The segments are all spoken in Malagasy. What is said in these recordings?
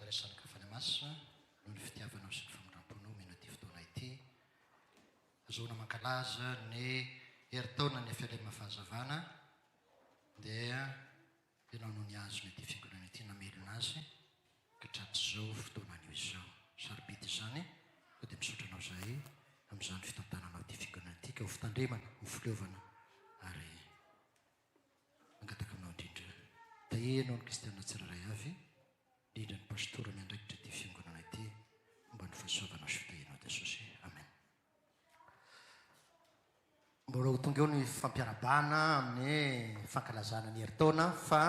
fandraisany kafana masina noho ny fitiavanao sy ny famindramponao mena ty fotoana ity azoana mankalaza ny heritaona ny fialema fahazavana dia ianao no ny azo ny ty fiangonana ity namelona azy katraty zao fotoana an'io izao saribity zany ko dia misotranao zay amin'izany fitantananao ty fiangonana ity ka ho fitandremana ho fileovana ary mangataka aminao indrindra taenao ny kristianina tsiraray avy indrindra ny pastora miandraikitra ty fiangonana ity mba ny fahasoavanao sy fitahianao Jesosy amen. Mbola ho tonga eo ny fampiarabana amin'ny fankalazana ny heritaona fa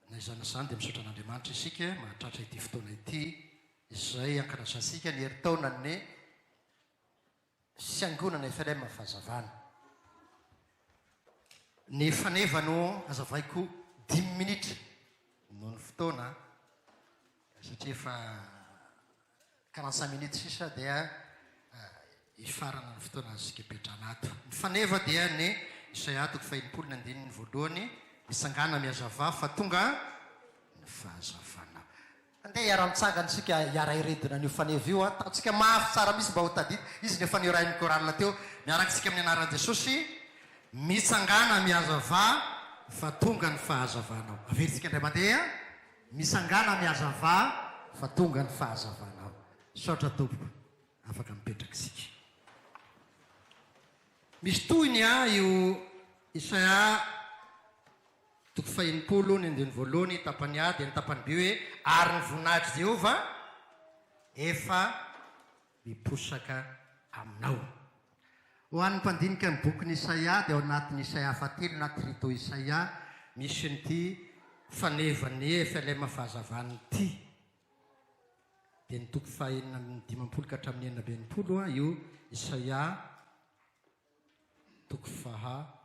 naizana zany dia misaotra an'Andriamanitra isika mahatratra ity fotoana ity izay ankalazantsika ny heritaona ny fiangonana FLM fahazavana. Ny fanevano azavaiko 10 minitra noho ny fotoana satria efa 45 minitra sisa dia ifarana ny fotoana azika petrana ato. Ny faneva dia ny Isaia 1:2 misangana miazava fa tonga ny fahazavana. Andeha iara-mitsangana tsika iara iredina n'io faneva io ataontsika mafy tsara misy mba ho tadita izy ny efa niorahin'ny koralina teo miarakitsika amin'ny anaran'i Jesosy mitsangana miazava fa tonga ny fahazavanao. Averintsika indray mandeha misangana miazava fa tonga ny fahazavanao. Saotra tompo afaka mipetraka isika. Misy toyny io Isaia 1:2 tapany A dia ny tapany B hoe ary ny voninahitry Jehova efa miposaka aminao. Ho an'ny mpandinika ny bokin'ny Isaia dia ao anatin'ny Isaia 7 anaty rito Isaia misy nyty fanevany FLM fahazavany ity dia ny 4:5 ka hatramin'ny 9:20 io Isaia 2:20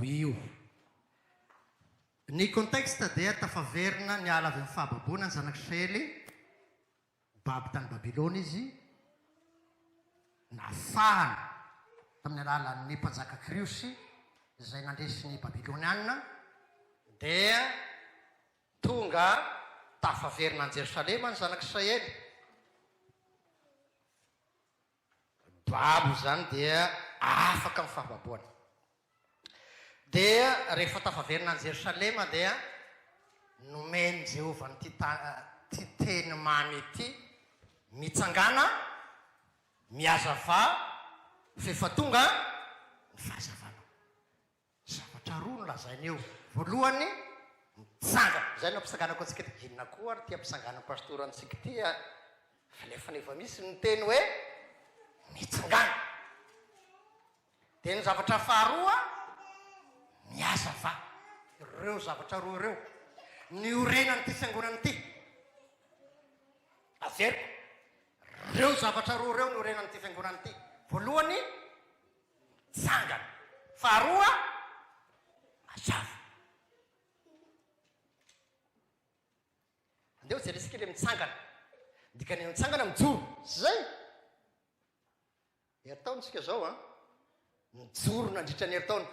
io. Ny contexte dia tafaverina ny ala avy amin'ny fahababoana ny zanak'Israely baby tany Babilôna izy nafahana tamin'ny alalan'ny mpanjaka Kriosy izay nandresy ny Babilôniana dia tonga tafaverina ny Jerosalema ny zanak'Israely. Babo zany dia afaka amin'ny fahababoana. Dia rehefa tafaverina ny Jerosalema dia nomeny Jehova ny ty teny mamy ity mitsangana miazava fefa tonga ny fahazavanao. Zavatra roa no lazainy eo. Voalohany mitsangana zay no ampisanganako antsika ty inona koa ary ty ampisangana pastora antsika ty fa nefa misy ny teny hoe mitsangana. Dia ny zavatra faharoa miazava. Ireo zavatra roa ireo ny orenany ty fiangonana ity. Averiko ireo zavatra roa ireo ny orenany ty fiangonana ity. Voalohany mitsangana, faharoa mazava. Andeo jeresika le mitsangana dikany mitsangana mijoro zay heritaona tsika zao mijoro nandritra ny heritaona.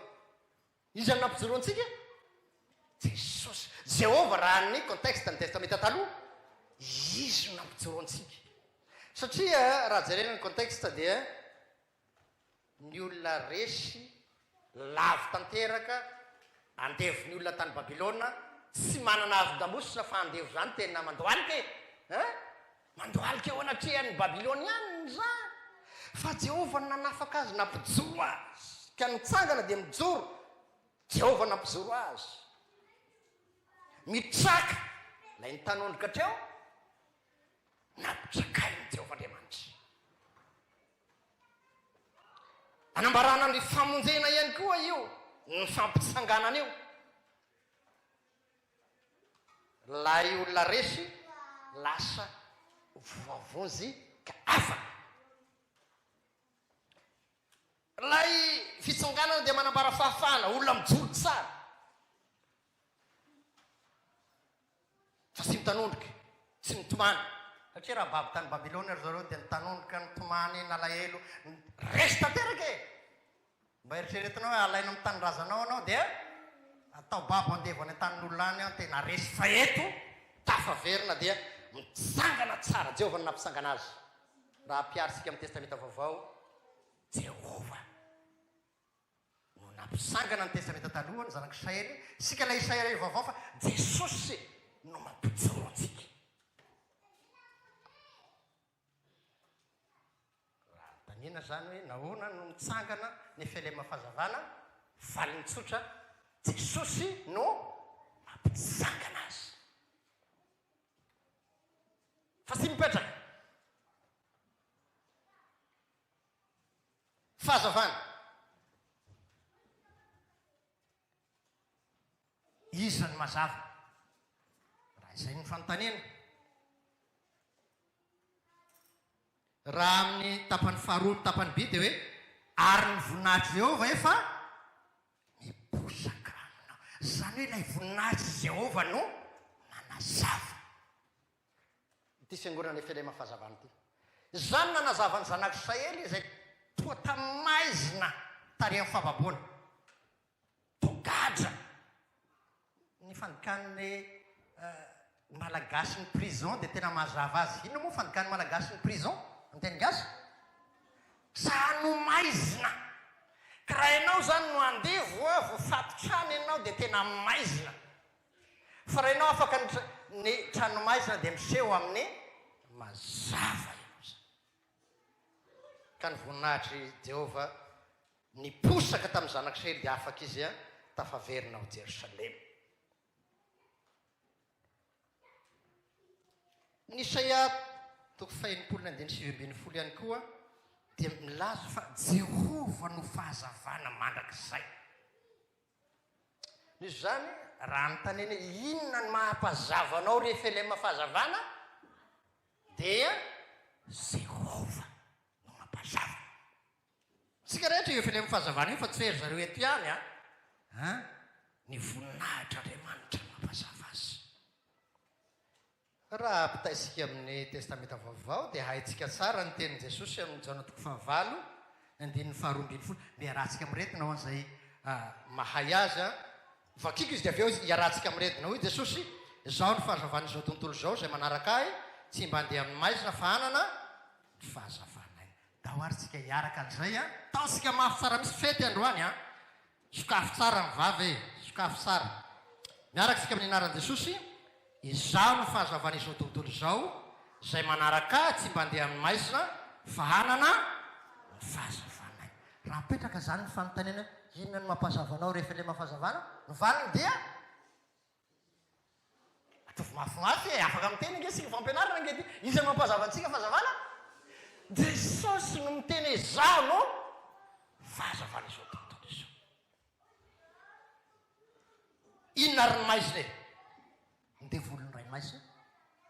Izy any nampijoro antsika Jesosy Jehova raha ny contexte ny testamenta taloha izy nampijoro antsika satria raha jerena ny contexte dia ny olona resy lavo tanteraka andevo ny olona tany Babilôna tsy manana azo-damosina fa andevo zany tena mandoalika mandoalika eo anatrehan'ny Babilôniana zany fa Jehova nanafaka azy nampijoro azy ka mitsangana dia mijoro. Jehova nampijoro azy mitraka lay ny tanondroka hatreo napitrakainy Jehova Andriamanitra. Anambarana ny famonjena ihany koa io ny fampitsanganana io. Lay olona resy lasa vovavozy ka afaka. Lay fitsanganana dia manambara fahafahana olona mijoro tsara fa tsy mitanondroka tsy mitomany satria raha baby tany Babilôna ry zareo dia nitanondroka nitomany nalahelo resy tanteraka mba eritreretinao hoe alaina amin'ny tanyrazanao anao dia atao babo andevo any an-tanin'olona any tena resy fa eto tafaverina dia mitsangana tsara jehovah no nampisangana azy. Raha ampiarisika amin'ny testamenta vaovao, Jehovah no nampisangana ny testamenta taloha ny zanak'i Israely, sika ilay Israely vaovao fa Jesosy no mampijoro antsika. Raha tanina zany hoe nahoana no mitsangana ny fialema fahazavana, valiny tsotra, Jesosy no mampitsangana azy. Fa tsy mipetraka fahazavana, izy ny mazava. Raha izay ny fanontaniana. Raha amin'ny tapany faharoa tapany be dia hoe ary ny voninahitry Jehovah efa miposaka aminao. Zany hoe ilay voninahitry Jehovah no manazava ity fiangonana fialema fahazavana ity. Zany nanazava ny zanak'Israely izay toa tamaizina tary amin'ny fahababoana, togadra ny fandikan'ny malagasy ny prison dia tena mazava azy. Inona moa fandikan'ny malagasy ny prison amin'ny teny gasy? Sanomaizina. Ka raha ianao zany no andevo voafatotrany ianao dia tena maizina. Fa raha ianao afaka ny tranomaizina dia miseho amin'ny mazava ianao zany. Ka ny voninahitry Jehovah niposaka tamin'ny zanak'Israely dia afaka izy tafaverina ao Jerosalema. Ny Isaia 1:9 ihany koa dia milaza fa Jehovah no fahazavana mandrakizay. Izy zany raha notanena inona ny mahampazavanao rehefa ilema fahazavana dia Jehovah no mampazava. Sika rehetra io filema fahazavana io fa tsy fery zareo eto ihany ny voninahitra Andriamanitra mampazava azy. Raha ampitaisika amin'ny testamenta vaovao dia haitsika tsara ny tenin' Jesosy amin'ny Jaona 9:2-12 miarahantsika amiretina ho an'izay mahay azy vakiko izy dia avy eo iarahantsika amiretina hoy Jesosy izao ny fahazavana izao tontolo izao izay manaraka ahy tsy mba handeha amin'ny maizina fa hanana ny fahazavana iny. Da hoaritsika hiaraka an'izay taosika mafy tsara misy fety androany sokafo tsara ny vavy sokafo tsara miaraka sika amin'ny anaran'i Jesosy. Izao no fahazavana izao tontolo izao izay manaraka tsy mba handeha amin'ny maizina fa hanana ny fahazavana iny. Raha petraka zany ny fanontaniana inona ny mampazavanao rehefa ilema fahazavana, ny valiny dia atovy mafimafy afaka miteny nge sika fampianarana nge ty izy mampazavatsika fahazavana. Jesosy no miteny izao no fahazavana izao tontolo izao. Inona ary ny maizina ny devolony ray maizina,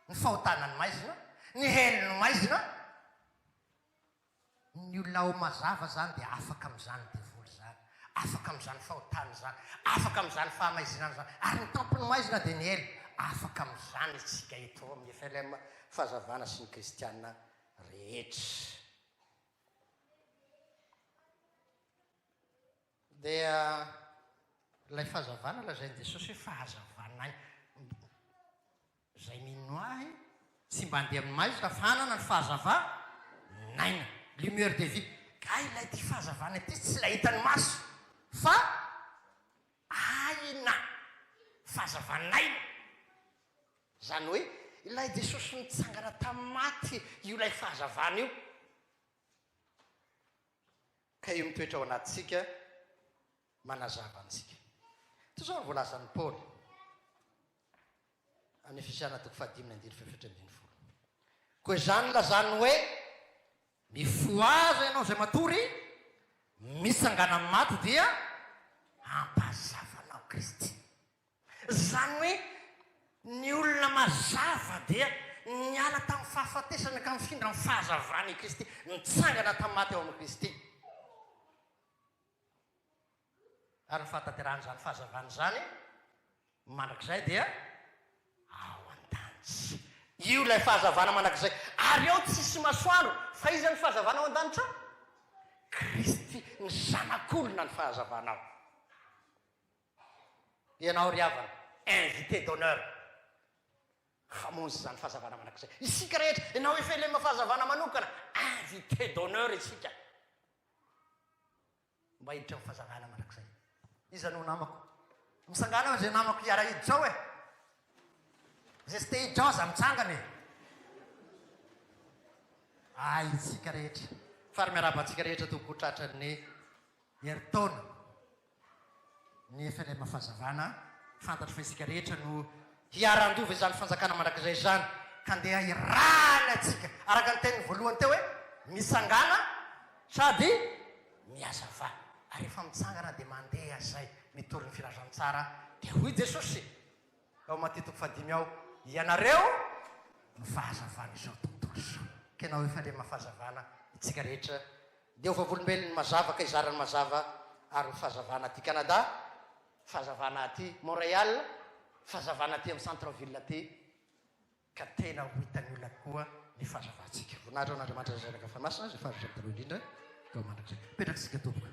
ny fahotanany maizina, ny heliny maizina. Ny olona ao mazava zany dia afaka amin'izany devoly zany, afaka amin'izany fahotany zany, afaka amin'izany fahamaizinany zany, ary ny tampony maizina dia ny hely afaka amin'izany isika eto amin'ny filema fahazavana sy ny kristianina rehetra. Dia ilay fahazavana lazain'i Jesosy hoe fahazavana any izay mino ahy tsy mba handeha amin'ny maizina fa hanana ny fahazavanaina, lumière de vie. Ka ilay ty fahazavana ity tsy ilay hitany maso fa aina fahazavanaina. Zany hoe ilay Jesosy nitsangana tamin'ny maty io ilay fahazavana io. Ka io mitoetra ao anatintsika manazava antsika. Toy izao ny voalazan'i Paoly amin'ny Efesiana 5:5-7. Koa izany lazany hoe mifoha aza ianao izay matory mitsangana amin'ny maty dia ampazavanao Kristy. Zany hoe ny olona mazava dia niala tamin'ny fahafatesana ka mifindra amin'ny fahazavana i Kristy, nitsangana tamin'ny maty eo amin'ny Kristy. Ary ny fahatanterahana zany fahazavana zany mandrakizay dia ao an-danitra. Io ilay fahazavana mandrakizay. Ary eo tsisy masoandro fa izy ny fahazavana ao an-danitra. Kristy ny zanak'olona ny fahazavana ao. Ianao ry havana, invité d'honneur. hamonjy zany fahazavana manak'izay isika rehetra ianao efa ilema fahazavana manokana invité d'honneur isika mba hiditra amin'ny fahazavana manak'izay iza no namako misangana zay namako hiara hiditra zao e zay sy te hiditra ao za mitsangana e isika rehetra fary miarabantsika rehetra toko tratra ny heritaona ny efa ilema fahazavana fantatra fa isika rehetra no hiarandova izany fanjakana manak'izay zany ka andeha hirana atsika araka ny teniny voalohany teo hoe misangana sady miazava ary efa mitsangana dia mandeha zay mitory ny filazantsara dia hoy jesosy ao matitoko fadimy ao ianareo ny fahazavana izao tontolo zao ka ianao efa ilema fahazavana itsika rehetra dia ho vavolombelony mazava ka izarany mazava ary ny fahazavana aty Canada fahazavana aty Montréal fahazavana aty amin'ny centre ville aty ka tena ho hitan'ny olona koa ny fahazavantsika voninahitra ao n'Andriamanitra zay zanaka famasina zay fahazo taloha indrindra ka ho mandrak'izay petraky sika tomboka